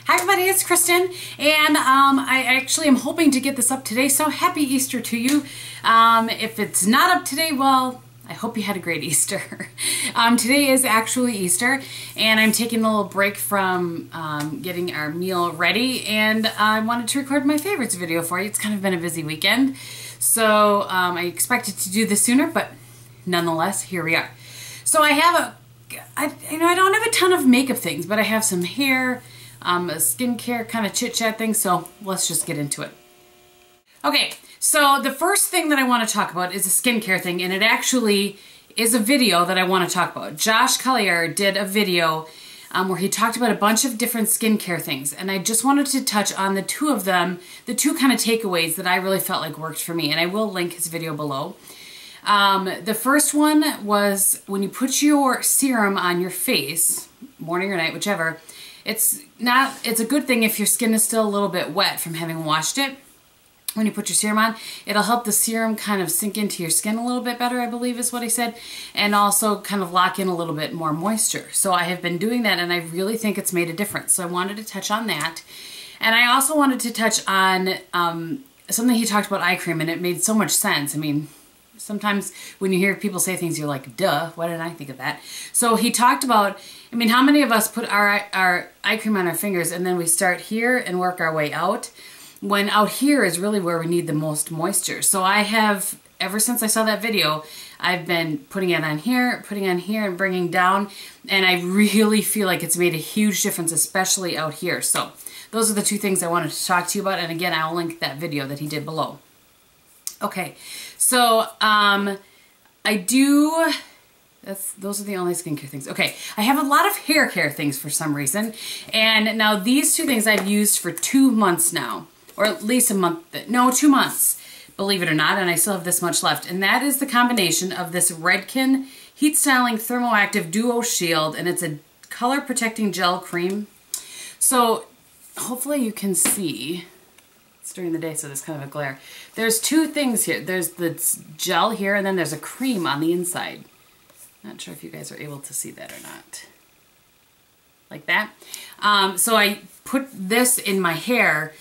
Hi everybody, it's Kristin, and I actually am hoping to get this up today, so happy Easter to you. If it's not up today, well, I hope you had a great Easter. Today is actually Easter, and I'm taking a little break from getting our meal ready, and I wanted to record my favorites video for you. It's kind of been a busy weekend, so I expected to do this sooner, but nonetheless, here we are. So I have I don't have a ton of makeup things, but I have some hair, a skincare kind of chit-chat thing, so let's just get into it. Okay, so the first thing that I want to talk about is a skincare thing, and it actually is a video that I want to talk about. Josh Collier did a video where he talked about a bunch of different skincare things, and I just wanted to touch on the two of them, the two kind of takeaways that I really felt like worked for me, and I will link his video below. The first one was when you put your serum on your face, morning or night, whichever, it's a good thing if your skin is still a little bit wet from having washed it. When you put your serum on, it'll help the serum kind of sink into your skin a little bit better, I believe is what he said, and also kind of lock in a little bit more moisture. So I have been doing that, and I really think it's made a difference. So I wanted to touch on that. And I also wanted to touch on something he talked about eye cream, and it made so much sense. I mean, sometimes when you hear people say things, you're like, duh, why didn't I think of that? So he talked about, I mean, how many of us put our eye cream on our fingers and then we start here and work our way out, when out here is really where we need the most moisture. So I have, ever since I saw that video, I've been putting it on here, and bringing down, and I really feel like it's made a huge difference, especially out here. So those are the two things I wanted to talk to you about, and again, I'll link that video that he did below. Okay, so those are the only skincare things. Okay, I have a lot of hair care things for some reason, and now these two things I've used for 2 months now, or at least a month, no, 2 months, believe it or not, and I still have this much left, and that is the combination of this Redken Heat Styling Thermoactive Duo Shield, and it's a color protecting gel cream. So hopefully you can see. It's during the day, so there's kind of a glare. There's two things here. There's the gel here, and then there's a cream on the inside. Not sure if you guys are able to see that or not. Like that. So I put this in my hair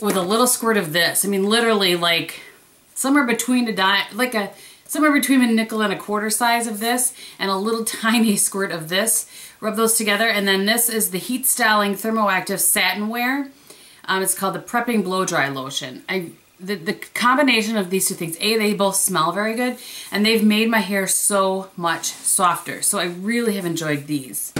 with a little squirt of this. I mean, literally like somewhere between somewhere between a nickel and a quarter size of this and a little tiny squirt of this. Rub those together, and then this is the Heat Styling Thermoactive Satin Wear. It's called the Prepping Blow Dry Lotion. The combination of these two things, they both smell very good, and they've made my hair so much softer. So I really have enjoyed these.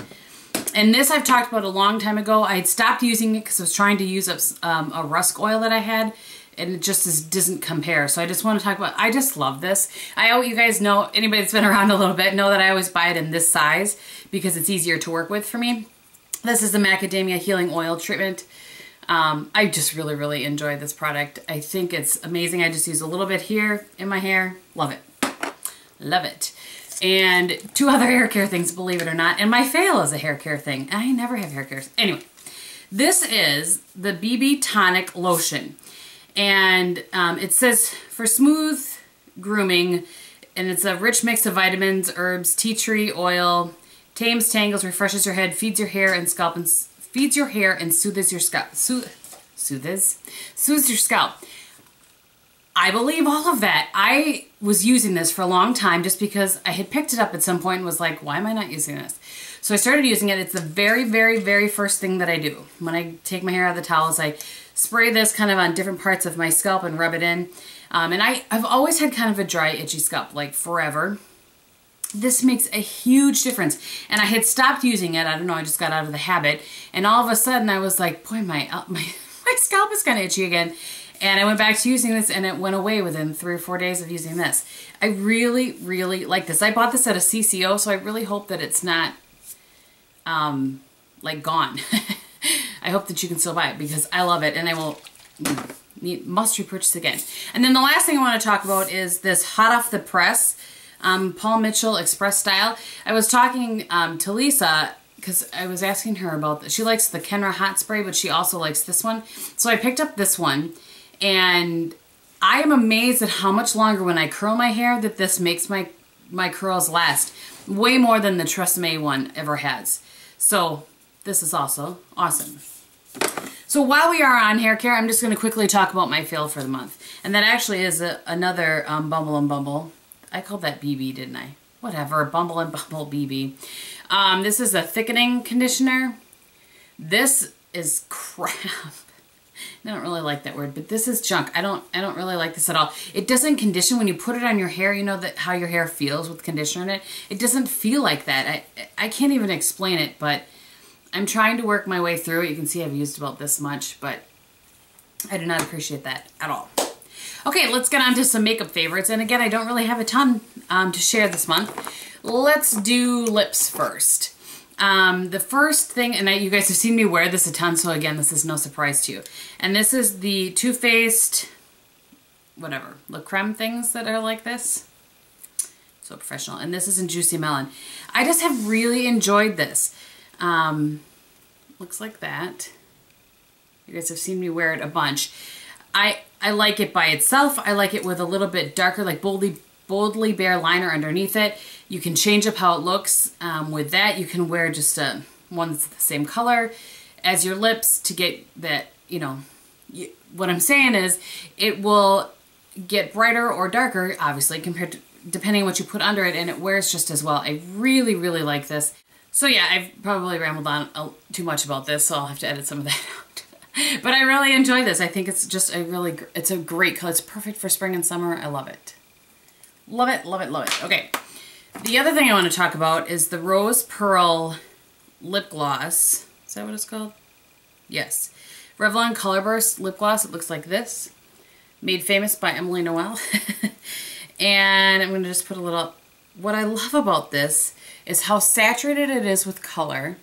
And this I've talked about a long time ago. I had stopped using it because I was trying to use up a rusk oil that I had, and it just doesn't compare. So I just want to talk about, I just love this. You guys know, anybody that's been around a little bit, know that I always buy it in this size because it's easier to work with for me. This is the Macadamia Healing Oil Treatment. I just really, really enjoy this product. I think it's amazing. I just use a little bit here in my hair. Love it. Love it. And two other hair care things, believe it or not. And my fail is a hair care thing. I never have hair care. Anyway, this is the BB Tonic Lotion. And it says for smooth grooming, and it's a rich mix of vitamins, herbs, tea tree oil, tames, tangles, refreshes your head, feeds your hair and scalp, and feeds your hair and soothes your scalp. Soothes your scalp. I believe all of that. I was using this for a long time just because I had picked it up at some point and was like, why am I not using this? So I started using it. It's the very, very, very first thing that I do. When I take my hair out of the towels, I spray this kind of on different parts of my scalp and rub it in. And I've always had kind of a dry, itchy scalp, like forever. This makes a huge difference. And I had stopped using it. I don't know, I just got out of the habit. And all of a sudden I was like, boy, my scalp is kind of itchy again. And I went back to using this, and it went away within 3 or 4 days of using this. I really, really like this. I bought this at a CCO, so I really hope that it's not like gone. I hope that you can still buy it because I love it, and I will must repurchase again. And then the last thing I want to talk about is this hot off the press Paul Mitchell Express Style. I was talking to Lisa because I was asking her about this. She likes the Kenra Hot Spray, but she also likes this one. So I picked up this one, and I am amazed at how much longer when I curl my hair that this makes my curls last. Way more than the Tresemme one ever has. So this is also awesome. So while we are on hair care, I'm just going to quickly talk about my fail for the month. And that actually is another Bumble and Bumble. I called that BB, didn't I? Whatever, Bumble and Bumble BB. This is a thickening conditioner. This is crap. I don't really like that word, but this is junk. I don't really like this at all. It doesn't condition when you put it on your hair. You know that how your hair feels with conditioner in it. It doesn't feel like that. I can't even explain it, but I'm trying to work my way through it. You can see I've used about this much, but I do not appreciate that at all. Okay, let's get on to some makeup favorites. And again, I don't really have a ton to share this month. Let's do lips first. The first thing, and you guys have seen me wear this a ton, so again, this is no surprise to you. And this is the Too Faced, whatever, Le Creme things that are like this. So professional. And this is in Juicy Melon. I just have really enjoyed this. Looks like that. You guys have seen me wear it a bunch. I like it by itself. I like it with a little bit darker, like boldly bare liner underneath it. You can change up how it looks with that. You can wear just one that's the same color as your lips to get that, you know, what I'm saying is it will get brighter or darker, obviously, compared to, depending on what you put under it, and it wears just as well. I really, really like this. So yeah, I've probably rambled on too much about this, so I'll have to edit some of that out. But I really enjoy this. I think it's just it's a great color. It's perfect for spring and summer. I love it. Love it, love it, love it. Okay. The other thing I want to talk about is the Rose Pearl Lip Gloss. Is that what it's called? Yes. Revlon Colorburst Lip Gloss. It looks like this. Made famous by Emily Noel. And I'm going to just put a little... What I love about this is how saturated it is with color.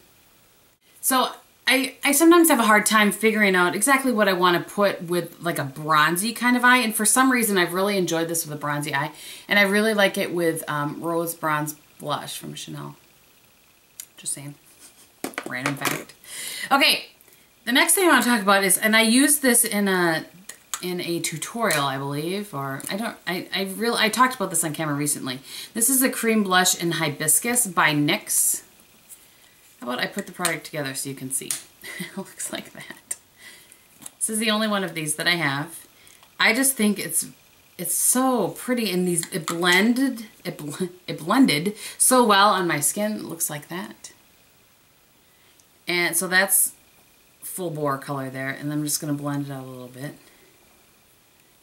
So I sometimes have a hard time figuring out exactly what I want to put with like a bronzy kind of eye. And for some reason, I've really enjoyed this with a bronzy eye. And I really like it with Rose Bronze Blush from Chanel. Just saying. Random fact. Okay. The next thing I want to talk about is, and I used this in a tutorial, I believe, or I talked about this on camera recently. This is a cream blush in Hibiscus by NYX. How about I put the product together so you can see? It looks like that. This is the only one of these that I have. I just think it's so pretty, and it blended so well on my skin. It looks like that. And so that's full bore color there, and then I'm just going to blend it out a little bit.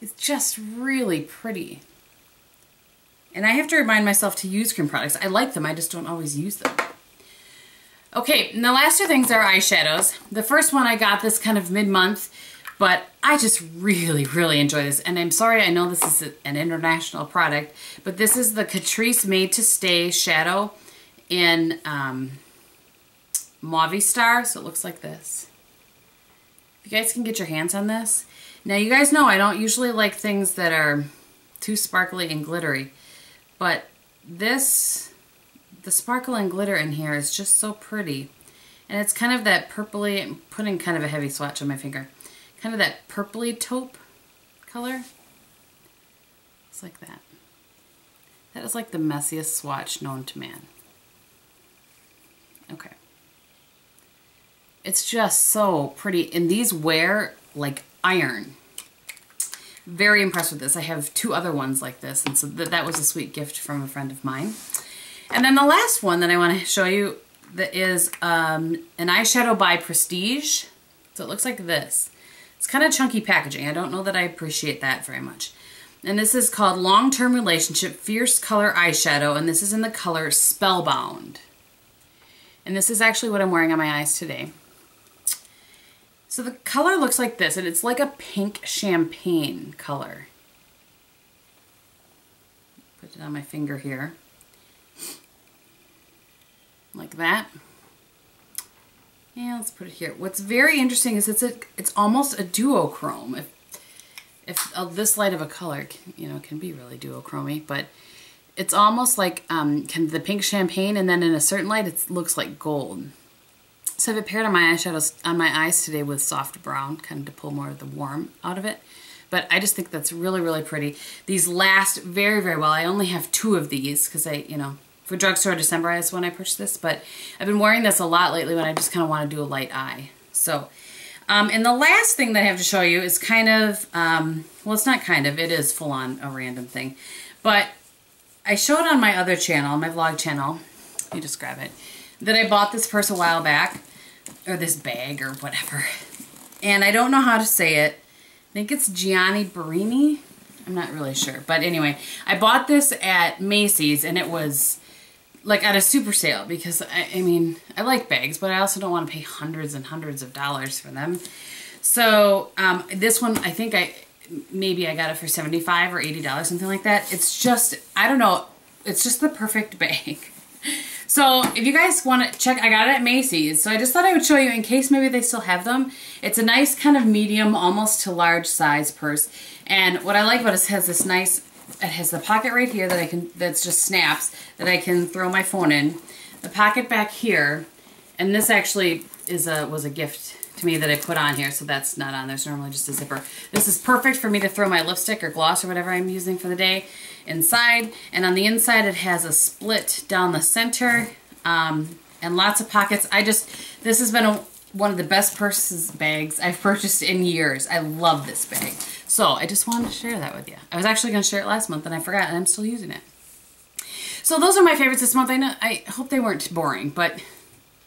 It's just really pretty. And I have to remind myself to use cream products. I like them, I just don't always use them. Okay, and the last two things are eyeshadows. The first one I got this kind of mid-month, but I just really, really enjoy this. And I'm sorry, I know this is an international product, but this is the Catrice Made to Stay Shadow in Mauve Star, so it looks like this. If you guys can get your hands on this. Now you guys know I don't usually like things that are too sparkly and glittery, but this, the sparkle and glitter in here is just so pretty. And it's kind of that purpley, I'm putting kind of a heavy swatch on my finger, kind of that purpley taupe color. It's like that. That is like the messiest swatch known to man. Okay. It's just so pretty, and these wear like iron. Very impressed with this. I have two other ones like this, and so that was a sweet gift from a friend of mine. And then the last one that I want to show you that is an eyeshadow by Prestige. So it looks like this. It's kind of chunky packaging. I don't know that I appreciate that very much. And this is called Long-Term Relationship Fierce Color Eyeshadow, and this is in the color Spellbound. And this is actually what I'm wearing on my eyes today. So the color looks like this, and it's like a pink champagne color. Put it on my finger here. Like that. Yeah, let's put it here. What's very interesting is it's almost a duochrome. If this light of a color, can be really duochromy, but it's almost like the pink champagne, and then in a certain light it looks like gold. So I have it paired on my eyeshadows on my eyes today with soft brown, kind of to pull more of the warm out of it. But I just think that's really, really pretty. These last very, very well. I only have two of these because for Drugstore December is when I purchased this. But I've been wearing this a lot lately when I just kind of want to do a light eye. So And the last thing that I have to show you is kind of, well, it's not kind of, it is full on a random thing. But I showed on my other channel, my vlog channel, let me just grab it, that I bought this purse a while back, or this bag or whatever. And I don't know how to say it. I think it's Gianni Barini. I'm not really sure. But anyway, I bought this at Macy's and it was like at a super sale because I mean, I like bags, but I also don't want to pay hundreds and hundreds of dollars for them. So this one, I think maybe I got it for $75 or $80, something like that. It's just, I don't know, it's just the perfect bag. So if you guys want to check, I got it at Macy's. So I just thought I would show you in case maybe they still have them. It's a nice kind of medium, almost to large size purse. And what I like about it is it has this nice, it has the pocket right here that I can, that's just snaps, that I can throw my phone in. The pocket back here, and this actually was a gift to me that I put on here, so that's not on there. It's normally just a zipper. This is perfect for me to throw my lipstick or gloss or whatever I'm using for the day inside. And on the inside it has a split down the center and lots of pockets. This has been one of the best bags I've purchased in years. I love this bag. So I just wanted to share that with you. I was actually going to share it last month and I forgot, and I'm still using it. So those are my favorites this month. I hope they weren't boring, but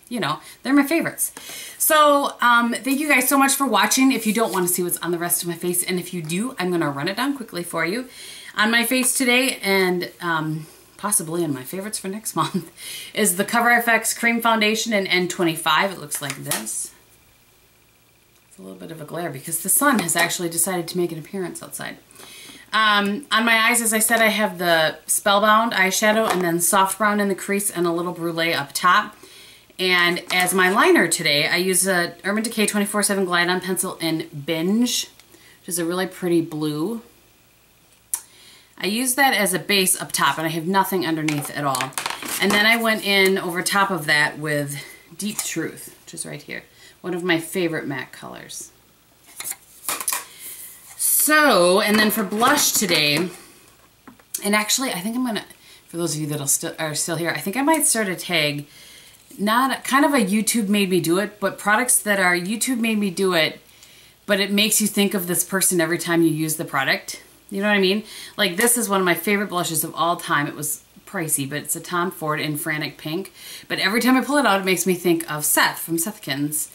you know, they're my favorites. So thank you guys so much for watching. If you don't want to see what's on the rest of my face, and if you do, I'm going to run it down quickly for you. On my face today, and possibly in my favorites for next month, is the Coverfx Cream Foundation in N25. It looks like this. It's a little bit of a glare because the sun has actually decided to make an appearance outside. On my eyes, as I said, I have the Spellbound eyeshadow and then soft brown in the crease and a little brule up top. And as my liner today, I use a Urban Decay 24/7 Glide On Pencil in Binge, which is a really pretty blue. I use that as a base up top, and I have nothing underneath at all. And then I went in over top of that with Deep Truth, which is right here. One of my favorite MAC colors. So, and then for blush today, and actually I think I'm going to, for those of you that are still here, I think I might start a tag, not kind of a YouTube made me do it, but products that are YouTube made me do it, but it makes you think of this person every time you use the product. You know what I mean? Like this is one of my favorite blushes of all time. It was pricey, but it's a Tom Ford in Frantic Pink. But every time I pull it out, it makes me think of Seth from Sethkins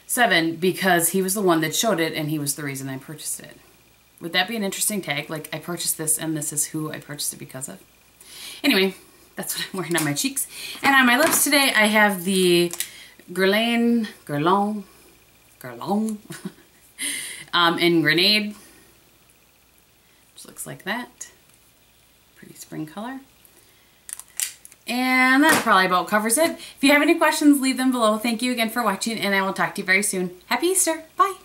7 because he was the one that showed it and he was the reason I purchased it. Would that be an interesting tag? Like I purchased this and this is who I purchased it because of. Anyway, that's what I'm wearing on my cheeks. And on my lips today, I have the Guerlain in Grenade. Which looks like that. Pretty spring color. And that probably about covers it. If you have any questions, leave them below. Thank you again for watching, and I will talk to you very soon. Happy Easter. Bye.